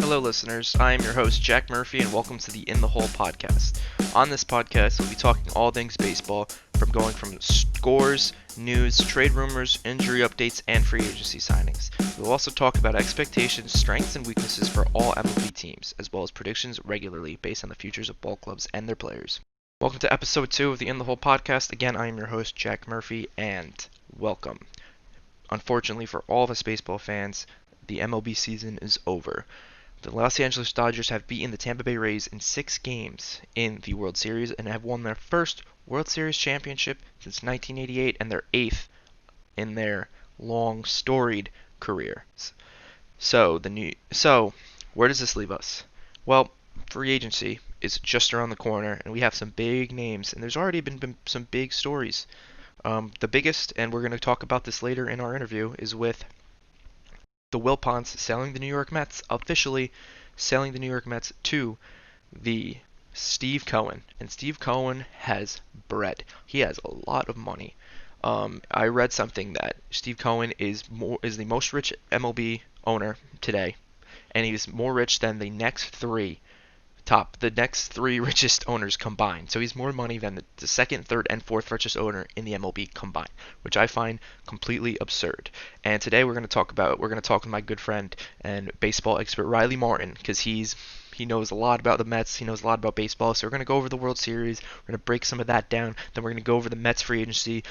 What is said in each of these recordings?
Hello, listeners. I am your host, Jack Murphy, and welcome to the In the Hole podcast. On this podcast, we'll be talking all things baseball, from scores, news, trade rumors, injury updates, and free agency signings. We'll also talk about expectations, strengths, and weaknesses for all MLB teams, as well as predictions regularly based on the futures of ball clubs and their players. Welcome to episode 2 of the In the Hole podcast. Again, I am your host, Jack Murphy, and welcome. Unfortunately for all of us baseball fans, the MLB season is over. The Los Angeles Dodgers have beaten the Tampa Bay Rays in 6 games in the World Series and have won their first World Series championship since 1988 and their 8th in their long, storied careers. So where does this leave us? Well, free agency is just around the corner, and we have some big names, and there's already been some big stories. The biggest, and we're going to talk about this later in our interview, is with the Wilpons selling the New York Mets, officially selling the New York Mets to the Steve Cohen. And Steve Cohen has bread. He has a lot of money. I read something that Steve Cohen is the most rich MLB owner today, and he's more rich than the next three richest owners combined. So he's more money than the second, third, and fourth richest owner in the MLB combined, which I find completely absurd. And today we're going to talk with my good friend and baseball expert Riley Martin, because he knows a lot about the Mets. He knows a lot about baseball. So we're going to go over the World Series. We're going to break some of that down. Then we're going to go over the Mets free agency,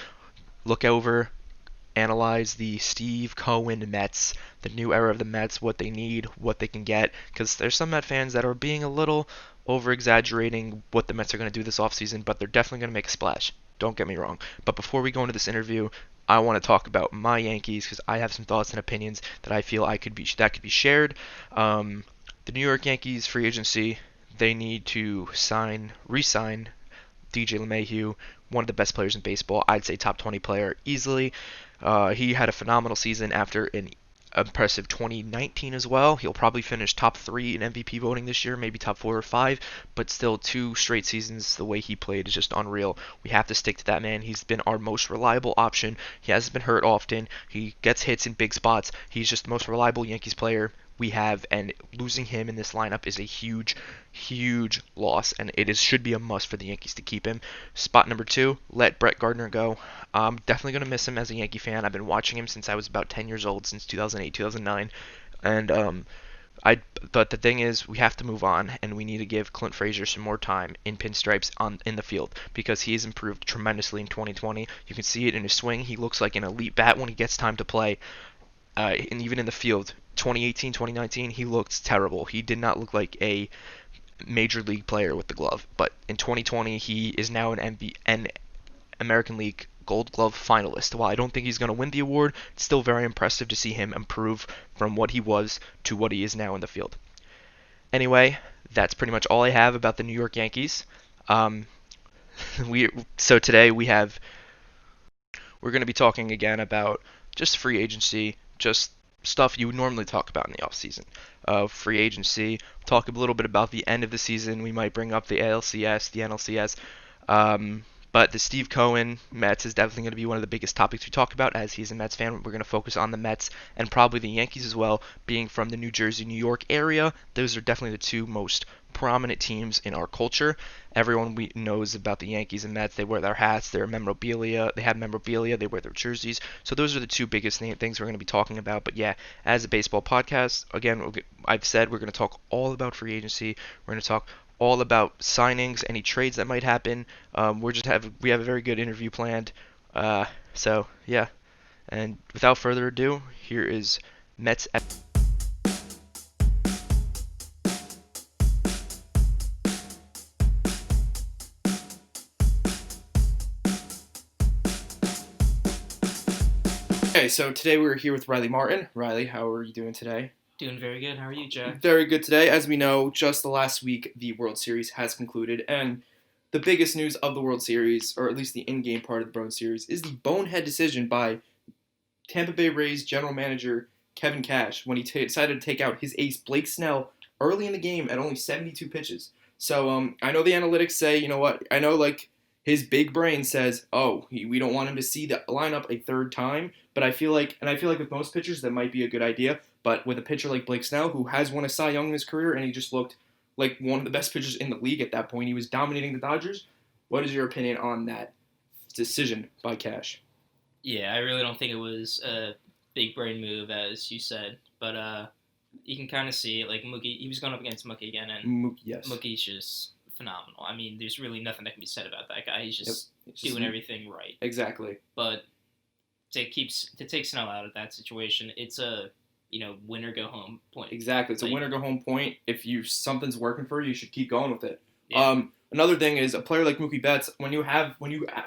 analyze the Steve Cohen Mets, the new era of the Mets, what they need, what they can get, because there's some Met fans that are being a little over-exaggerating what the Mets are going to do this offseason, but they're definitely going to make a splash. Don't get me wrong. But before we go into this interview, I want to talk about my Yankees, because I have some thoughts and opinions that I feel could be shared. The New York Yankees free agency, they need to re-sign DJ LeMahieu, one of the best players in baseball. I'd say top 20 player easily. He had a phenomenal season after an impressive 2019 as well. He'll probably finish top 3 in MVP voting this year, maybe top 4 or 5, but still 2 straight seasons, the way he played is just unreal. We have to stick to that man. He's been our most reliable option. He hasn't been hurt often. He gets hits in big spots. He's just the most reliable Yankees player we have, and losing him in this lineup is a huge loss, and should be a must for the Yankees to keep him. Spot number 2, let Brett Gardner go. I'm definitely going to miss him as a Yankee fan. I've been watching him since I was about 10 years old, since 2008, 2009, and but the thing is, we have to move on, and we need to give Clint Frazier some more time in pinstripes in the field, because he has improved tremendously in 2020. You can see it in his swing. He looks like an elite bat when he gets time to play. And even in the field, 2018, 2019, he looked terrible. He did not look like a major league player with the glove. But in 2020, he is now an American League Gold Glove finalist. While I don't think he's going to win the award, it's still very impressive to see him improve from what he was to what he is now in the field. Anyway, that's pretty much all I have about the New York Yankees. So today we're going to be talking again about just free agency, just stuff you would normally talk about in the offseason. Free agency, talk a little bit about the end of the season. We might bring up the ALCS, the NLCS. But the Steve Cohen Mets is definitely going to be one of the biggest topics we talk about, as he's a Mets fan. We're going to focus on the Mets and probably the Yankees as well, being from the New Jersey, New York area. Those are definitely the 2 most prominent teams in our culture. Everyone knows about the Yankees and Mets. They wear their hats, their memorabilia. They have memorabilia. They wear their jerseys. So those are the 2 biggest things we're going to be talking about. But yeah, as a baseball podcast, again, I've said we're going to talk all about free agency. We're going to talk all about signings, any trades that might happen. We have a very good interview planned. So yeah, and without further ado, here is Mets. Okay, so today we're here with Riley Martin. Riley, how are you doing today? Doing very good. How are you, Jack? Very good today. As we know, just the last week, the World Series has concluded, and the biggest news of the World Series, or at least the in-game part of the World Series, is the bonehead decision by Tampa Bay Rays general manager Kevin Cash when he decided to take out his ace Blake Snell early in the game at only 72 pitches. So I know the analytics say, you know what, I know his big brain says, "Oh, we don't want him to see the lineup a third time." But I feel like with most pitchers that might be a good idea. But with a pitcher like Blake Snell, who has won a Cy Young in his career, and he just looked like one of the best pitchers in the league at that point, he was dominating the Dodgers. What is your opinion on that decision by Cash? Yeah, I really don't think it was a big brain move, as you said, but you can kind of see it. Like Mookie, he was going up against Mookie again, and Yes. Mookie's just phenomenal. I mean, there's really nothing that can be said about that guy. He's just Yep. doing everything right. Exactly. But to take Snell out of that situation, it's a win or go home point. Exactly. It's a Like, win or go home point. If something's working for you, you should keep going with it. Yeah. Another thing is a player like Mookie Betts, when you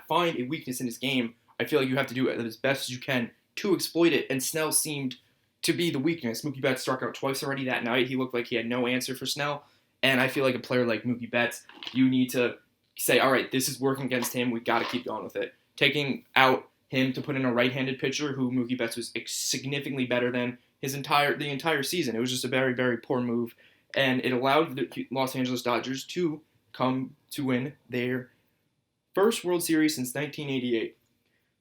find a weakness in his game, I feel like you have to do it as best as you can to exploit it. And Snell seemed to be the weakness. Mookie Betts struck out twice already that night. He looked like he had no answer for Snell. And I feel like a player like Mookie Betts, you need to say, all right, this is working against him. We got to keep going with it. Taking out him to put in a right-handed pitcher who Mookie Betts was significantly better than the entire season. It was just a very, very poor move, and it allowed the Los Angeles Dodgers to come to win their first World Series since 1988.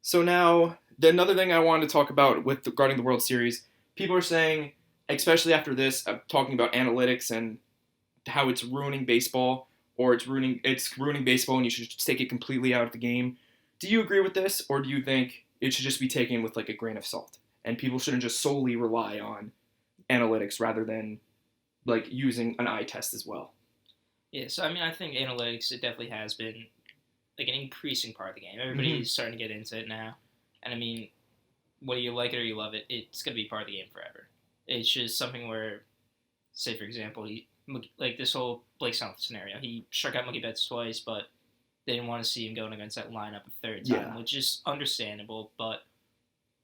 So now, another thing I wanted to talk about regarding the World Series, people are saying, especially after this, talking about analytics and how it's ruining baseball, or it's ruining baseball, and you should just take it completely out of the game. Do you agree with this, or do you think it should just be taken with like a grain of salt, and people shouldn't just solely rely on analytics rather than like using an eye test as well? Yeah, so I mean, I think analytics, it definitely has been like an increasing part of the game. Everybody's starting to get into it now, and I mean, whether you like it or you love it, it's gonna be part of the game forever. It's just something where, say for example, like this whole Blake Snell scenario, he struck out Mookie Betts twice, but they didn't want to see him going against that lineup a third time, which is understandable, but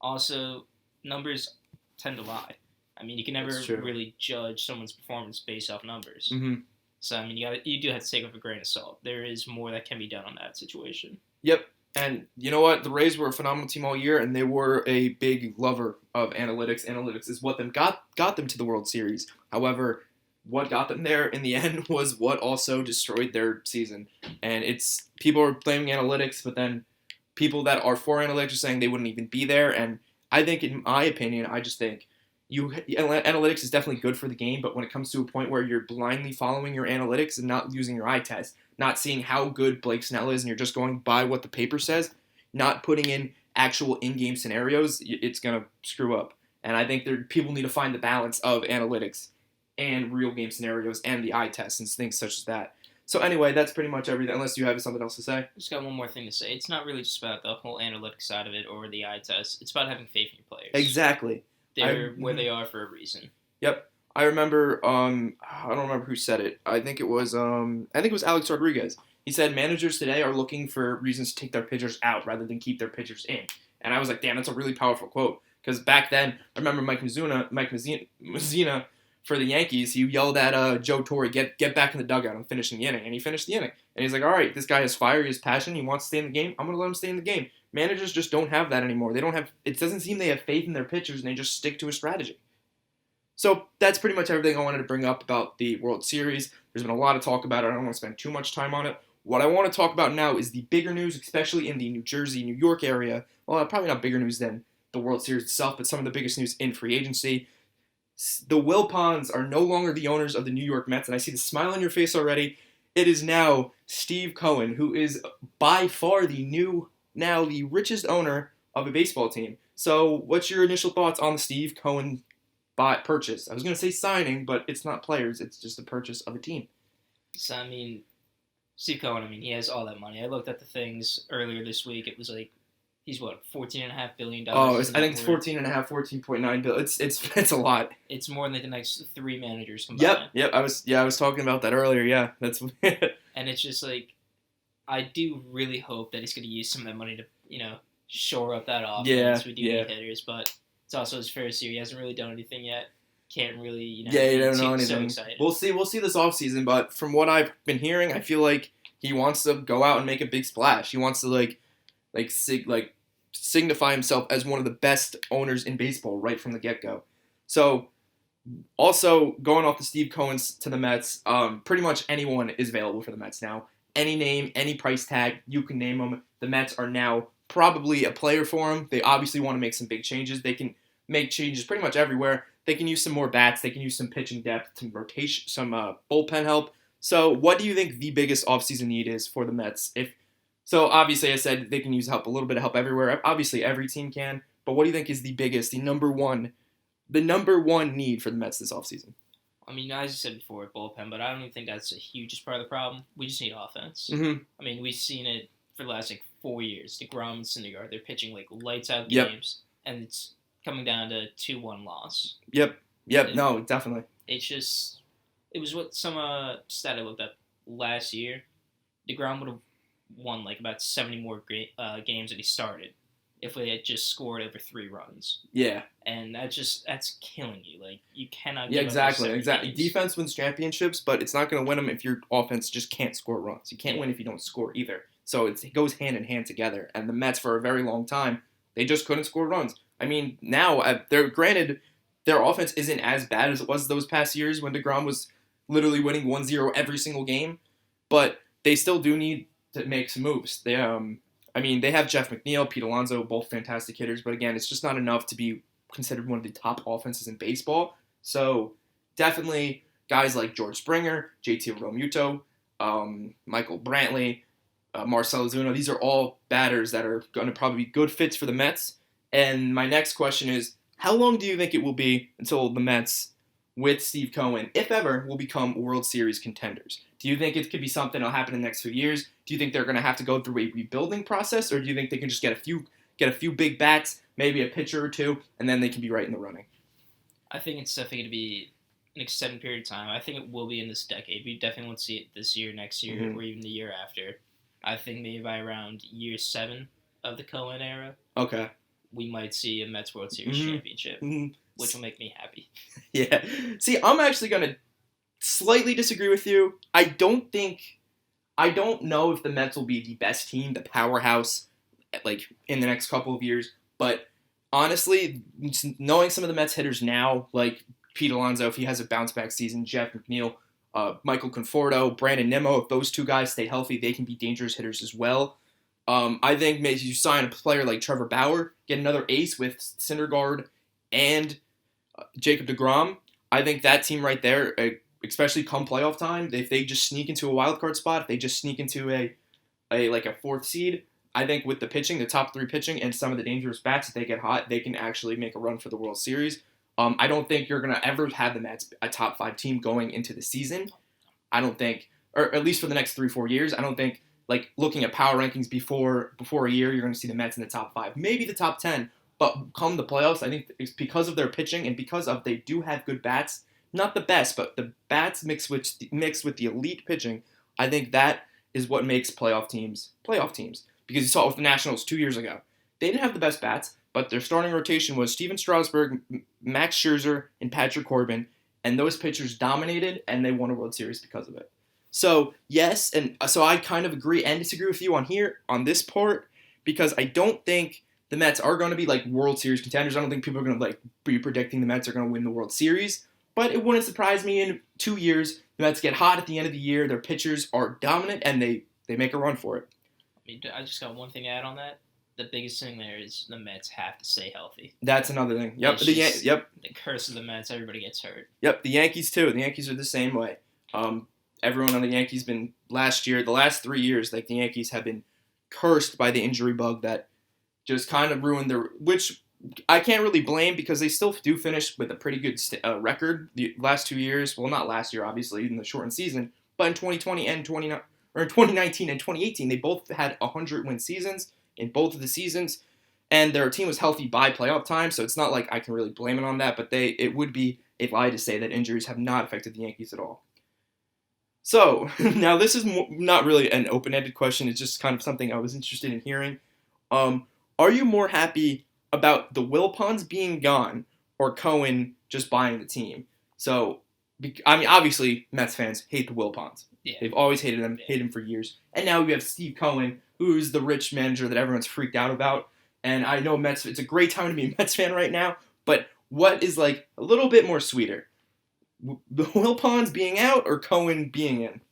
also numbers tend to lie. I mean, you can never really judge someone's performance based off numbers. Mm-hmm. So I mean, you do have to take it with a grain of salt. There is more that can be done on that situation. Yep. And you know what? The Rays were a phenomenal team all year, and they were a big lover of analytics. Analytics is what got them to the World Series. However, what got them there in the end was what also destroyed their season. And it's people are blaming analytics, but then people that are for analytics are saying they wouldn't even be there. And I think, in my opinion, I just think analytics is definitely good for the game, but when it comes to a point where you're blindly following your analytics and not using your eye test, not seeing how good Blake Snell is, and you're just going by what the paper says, not putting in actual in-game scenarios, it's going to screw up. And I think people need to find the balance of analytics and real game scenarios and the eye tests and things such as that. So anyway, that's pretty much everything, unless you have something else to say. Just got one more thing to say. It's not really just about the whole analytics side of it or the eye test. It's about having faith in your players. Exactly. They're where they are for a reason. Yep. I remember, I don't remember who said it. I think it was Alex Rodriguez. He said managers today are looking for reasons to take their pitchers out rather than keep their pitchers in. And I was like, damn, that's a really powerful quote. Because back then, I remember Mike Mussina for the Yankees, he yelled at Joe Torre, get back in the dugout, I'm finishing the inning. And he finished the inning. And he's like, all right, this guy has fire, he has passion, he wants to stay in the game, I'm going to let him stay in the game. Managers just don't have that anymore. It doesn't seem they have faith in their pitchers, and they just stick to a strategy. So that's pretty much everything I wanted to bring up about the World Series. There's been a lot of talk about it. I don't want to spend too much time on it. What I want to talk about now is the bigger news, especially in the New Jersey, New York area. Well, probably not bigger news than the World Series itself, but some of the biggest news in free agency. The Wilpons are no longer the owners of the New York Mets, and I see the smile on your face already. It is now Steve Cohen, who is by far the richest owner of a baseball team. So what's your initial thoughts on the Steve Cohen purchase? I was going to say signing, but it's not players. It's just the purchase of a team. So, I mean, Steve Cohen, he has all that money. I looked at the things earlier this week. It was like, he's what, $14.5 billion? Oh, I think it's 14.5, 14.9 billion. It's a lot. It's more than the next three managers combined. Yep. I was talking about that earlier. Yeah, that's. And it's just like, I do really hope that he's going to use some of that money to, shore up that offense. Yeah, we do need hitters, but it's also his first year. He hasn't really done anything yet. Can't really, you don't know anything. So excited. We'll see this offseason, but from what I've been hearing, I feel like he wants to go out and make a big splash. He wants to signify himself as one of the best owners in baseball right from the get-go. So, also going off the Steve Cohen's to the Mets, pretty much anyone is available for the Mets now. any name, any price tag, you can name them. The Mets are now probably a player for them. They obviously want to make some big changes. They can make changes pretty much everywhere. They can use some more bats. They can use some pitching depth, some rotation, some bullpen help. So what do you think the biggest offseason need is for the Mets? So obviously I said they can use help, a little bit of help everywhere. Obviously every team can. But what do you think is the biggest, the number one need for the Mets this offseason? I mean, as you said before, bullpen, but I don't even think that's a hugest part of the problem. We just need offense. Mm-hmm. I mean, we've seen it for the last 4 years. DeGrom and Syndergaard, they're pitching lights out Yep. games, and it's coming down to 2-1 loss. Yep. No, definitely. It was what some stat I looked up last year. DeGrom would have won about 70 more games that he started if they had just scored over 3 runs. Yeah. And that's killing you. You cannot. Yeah, give exactly. up those 70 games. Defense wins championships, but it's not going to win them if your offense just can't score runs. You can't Yeah. win if you don't score either. So it goes hand in hand together. And the Mets, for a very long time, they just couldn't score runs. I mean, now granted, their offense isn't as bad as it was those past years when DeGrom was literally winning 1-0 every single game, but they still do need to make some moves. They have Jeff McNeil, Pete Alonso, both fantastic hitters, but again, it's just not enough to be considered one of the top offenses in baseball. So definitely guys like George Springer, JT Realmuto, Michael Brantley, Marcell Ozuna, these are all batters that are going to probably be good fits for the Mets. And my next question is, how long do you think it will be until the Mets, with Steve Cohen, if ever, will become World Series contenders? Do you think it could be something that'll happen in the next few years? Do you think they're going to have to go through a rebuilding process, or do you think they can just get a few big bats, maybe a pitcher or two, and then they can be right in the running? I think it's definitely going to be an extended period of time. I think it will be in this decade. We definitely won't see it this year, next year, Mhm. or even the year after. I think maybe by around year 7 of the Cohen era, Okay. we might see a Mets World Series Mhm. championship, Mhm. which will make me happy. Yeah. See, I'm actually going to slightly disagree with you. I don't know if the Mets will be the best team, the powerhouse, in the next couple of years. But honestly, knowing some of the Mets hitters now, like Pete Alonso, if he has a bounce back season, Jeff McNeil, Michael Conforto, Brandon Nimmo, if those two guys stay healthy, they can be dangerous hitters as well. I think maybe you sign a player like Trevor Bauer, get another ace with Syndergaard and Jacob deGrom. I think that team right there, especially come playoff time, if they just sneak into a wild card spot, if they just sneak into a 4th seed, I think with the pitching, the top 3 pitching, and some of the dangerous bats, if they get hot, they can actually make a run for the World Series. I don't think you're going to ever have the Mets a top 5 team going into the season. I don't think, or at least for the next 3-4 years, I don't think, looking at power rankings before a year, you're going to see the Mets in the top 5, maybe the top 10. But come the playoffs, I think it's because of their pitching and because of they do have good bats. Not the best, but the bats mixed with the elite pitching. I think that is what makes playoff teams. Because you saw it with the Nationals 2 years ago. They didn't have the best bats, but their starting rotation was Steven Strasburg, Max Scherzer, and Patrick Corbin. And those pitchers dominated, and they won a World Series because of it. So, yes, and so I kind of agree and disagree with you on this part, because I don't think the Mets are going to be World Series contenders. I don't think people are going to be predicting the Mets are going to win the World Series. But it wouldn't surprise me in 2 years, the Mets get hot at the end of the year, their pitchers are dominant, and they make a run for it. I mean, I just got one thing to add on that. The biggest thing there is the Mets have to stay healthy. That's another thing. Yep. The curse of the Mets, everybody gets hurt. Yep, the Yankees too. The Yankees are the same way. Everyone on the Yankees the last 3 years, the Yankees have been cursed by the injury bug that just kind of ruined which I can't really blame because they still do finish with a pretty good record the last 2 years. Well, not last year, obviously, in the shortened season, but in 2020 and 2019 and 2018, they both had 100-win seasons in both of the seasons, and their team was healthy by playoff time, so it's not like I can really blame it on that, but it would be a lie to say that injuries have not affected the Yankees at all. So, now this is not really an open-ended question, it's just kind of something I was interested in hearing. Are you more happy about the Wilpons being gone or Cohen just buying the team? So, I mean, obviously, Mets fans hate the Wilpons. Yeah. They've always hated him, hated him for years. And now we have Steve Cohen, who's the rich manager that everyone's freaked out about. And I know it's a great time to be a Mets fan right now, but what is a little bit more sweeter? The Wilpons being out or Cohen being in?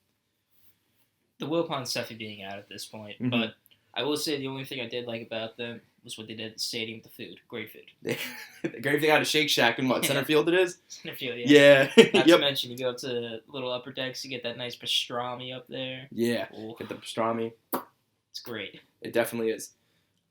the Wilpons definitely being out at this point. Mhm. But I will say the only thing I did like about them was what they did at the stadium with the food. Great food. The great thing out of Shake Shack in what, center field it is? Center field, Yeah. Not to Yep. mention, you go up to the little upper decks, you get that nice pastrami up there. Yeah. Ooh, Get the pastrami. it's great. It definitely is.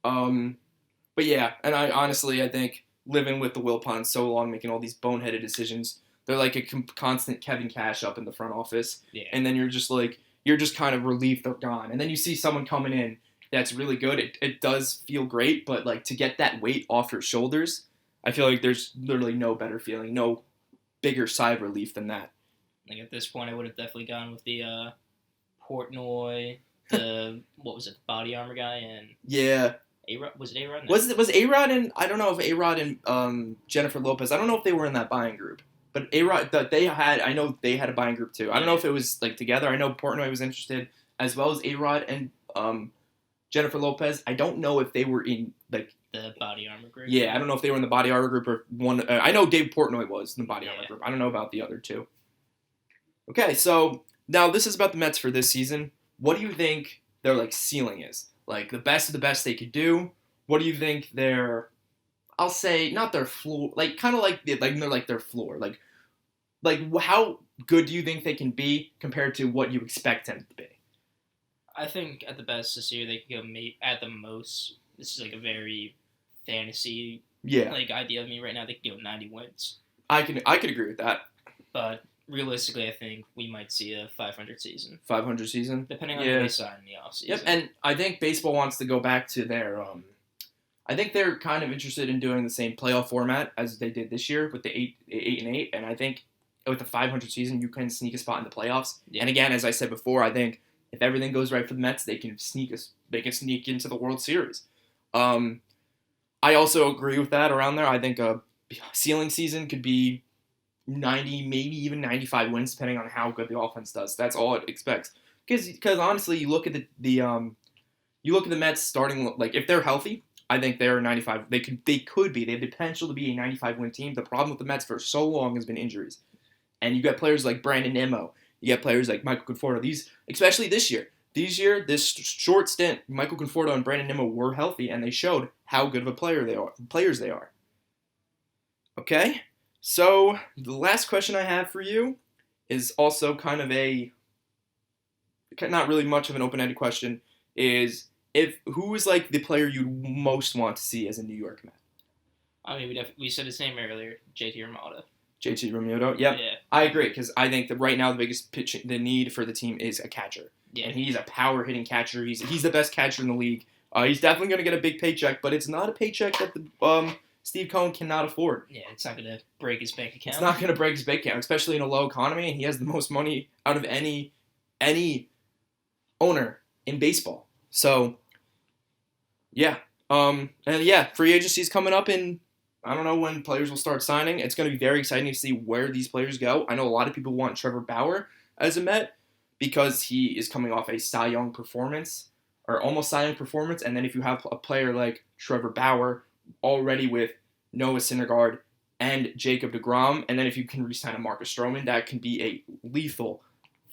But yeah, and I think living with the Wilpons so long, making all these boneheaded decisions, they're like a constant Kevin Cash up in the front office. Yeah. And then you're just kind of relieved they're gone. And then you see someone coming in that's really good. It does feel great, but like to get that weight off your shoulders, I feel like there's literally no better feeling, no bigger sigh of relief than that. Like at this point, I would have definitely gone with the Portnoy, the what was it, the body armor guy, and Yeah. A-Rod. Was it A-Rod? No. Was A-Rod and I don't know if A-Rod and Jennifer Lopez, I don't know if they were in that buying group. But A-Rod, I know they had a buying group too. I don't know if it was like together. I know Portnoy was interested as well as A-Rod and Jennifer Lopez. I don't know if they were in like the body armor group. Yeah, I don't know if they were in the body armor group or one. I know Dave Portnoy was in the body armor Yeah. group. I don't know about the other two. Okay, so now this is about the Mets for this season. What do you think their like ceiling is? Like the best of the best they could do. What do you think their? I'll say not their floor. Like kind of like they're like their floor. Like how good do you think they can be compared to what you expect them to be? I think at the best this year they can go at the most. This is like a very fantasy Yeah, like idea of me right now. They can go 90 wins, I could agree with that. but realistically, I think we might see a 500 season, 500 season. depending on Yeah. who they sign in the offseason. Yep, and I think baseball wants to go back to their. I think they're kind of interested in doing the same playoff format as they did this year with the 8-8, and I think with the 500 season you can sneak a spot in the playoffs. Yeah. And again, as I said before, I think if everything goes right for the Mets, they can sneak into the World Series. I also agree with that around there. I think a ceiling season could be 90, maybe even 95 wins, depending on how good the offense does. That's all it expects. Because honestly, you look at the Mets starting, like if they're healthy, I think they're 95. They could be. They have the potential to be a 95 win team. The problem with the Mets for so long has been injuries, and you got players like Brandon Nimmo. You got players like Michael Conforto. Especially this year. This short stint, Michael Conforto and Brandon Nimmo were healthy, and they showed how good of a players they are. Okay, so the last question I have for you is also kind of not really much of an open-ended question. Is who is like the player you most want to see as a New York Met? I mean, we said his name earlier, JT Realmuto. JT Realmuto. Yep. Yeah. I agree because I think that right now the need for the team is a catcher. Yeah. And he's a power hitting catcher. He's the best catcher in the league. He's definitely going to get a big paycheck, but it's not a paycheck that the Steve Cohen cannot afford. Yeah, it's not going to break his bank account. It's not going to break his bank account, especially in a low economy, and he has the most money out of any owner in baseball. So, yeah. Free agency is coming up in, I don't know when players will start signing. It's going to be very exciting to see where these players go. I know a lot of people want Trevor Bauer as a Met because he is coming off a Cy Young performance, or almost Cy Young performance, and then if you have a player like Trevor Bauer already with Noah Syndergaard and Jacob deGrom, and then if you can re-sign a Marcus Stroman, that can be a lethal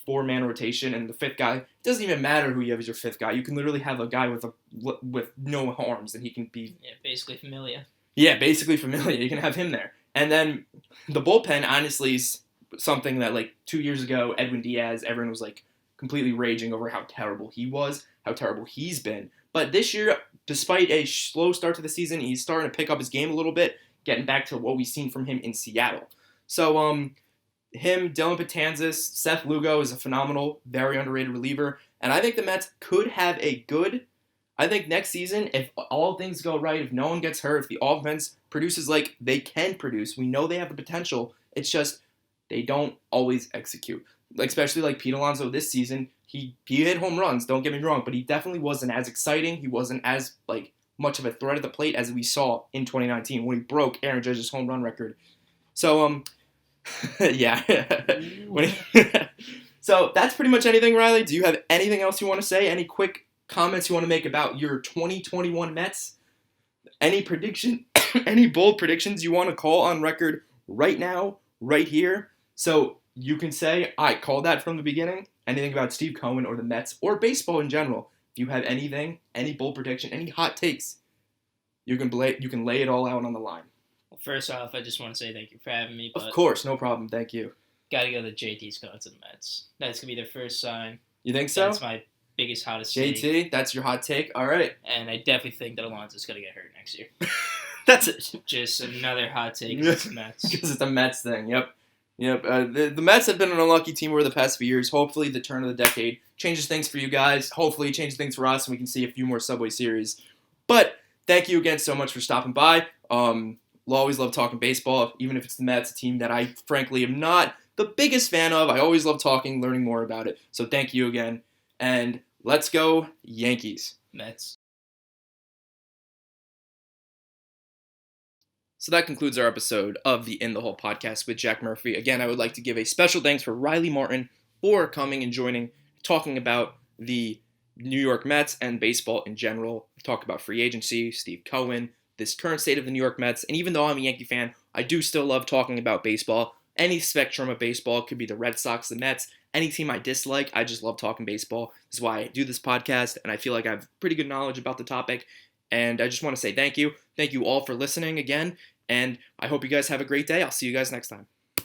four-man rotation, and the fifth guy, it doesn't even matter who you have as your fifth guy. You can literally have a guy with no arms, and he can be... Yeah, basically familiar. Yeah, basically familiar. You can have him there. And then the bullpen, honestly, is something that, like, 2 years ago, Edwin Diaz, everyone was, like, completely raging over how terrible he was, how terrible he's been. But this year, despite a slow start to the season, he's starting to pick up his game a little bit, getting back to what we've seen from him in Seattle. So, him, Dylan Betances, Seth Lugo is a phenomenal, very underrated reliever. And I think the Mets could have a good... I think next season, if all things go right, if no one gets hurt, if the offense produces like they can produce, we know they have the potential. It's just they don't always execute. Like, especially like Pete Alonso this season, he hit home runs, don't get me wrong, but he definitely wasn't as exciting. He wasn't as like much of a threat at the plate as we saw in 2019 when he broke Aaron Judge's home run record. So, yeah. So that's pretty much anything, Riley. Do you have anything else you want to say? Any quick comments you want to make about your 2021 Mets? Any prediction, any bold predictions you want to call on record right now, right here? So you can say, I called that from the beginning, anything about Steve Cohen or the Mets or baseball in general, if you have anything, any bold prediction, any hot takes, you can lay it all out on the line. Well, first off, I just want to say thank you for having me. But Of course, no problem. Thank you. gotta go. The JT's going to the Mets. That's gonna be their first sign. You think so? That's my biggest hottest take. JT, that's your hot take. All right. And I definitely think that Alonso's gonna get hurt next year. That's it. Just another hot take. It's the Mets. Because it's a Mets thing. Yep. The Mets have been an unlucky team over the past few years. Hopefully, the turn of the decade changes things for you guys. Hopefully, it changes things for us, and we can see a few more Subway Series. But thank you again so much for stopping by. We'll always love talking baseball, even if it's the Mets, a team that I frankly am not the biggest fan of. I always love talking, learning more about it. So thank you again, and let's go Yankees. Mets. So that concludes our episode of the In the Hole podcast with Jack Murphy. Again, I would like to give a special thanks for Riley Martin for coming and joining, talking about the New York Mets and baseball in general. We talked about free agency, Steve Cohen, this current state of the New York Mets, and even though I'm a Yankee fan, I do still love talking about baseball. Any spectrum of baseball. It could be the Red Sox, the Mets, any team I dislike. I just love talking baseball. This is why I do this podcast, and I feel like I have pretty good knowledge about the topic. And I just want to say thank you. Thank you all for listening again. And I hope you guys have a great day. I'll see you guys next time.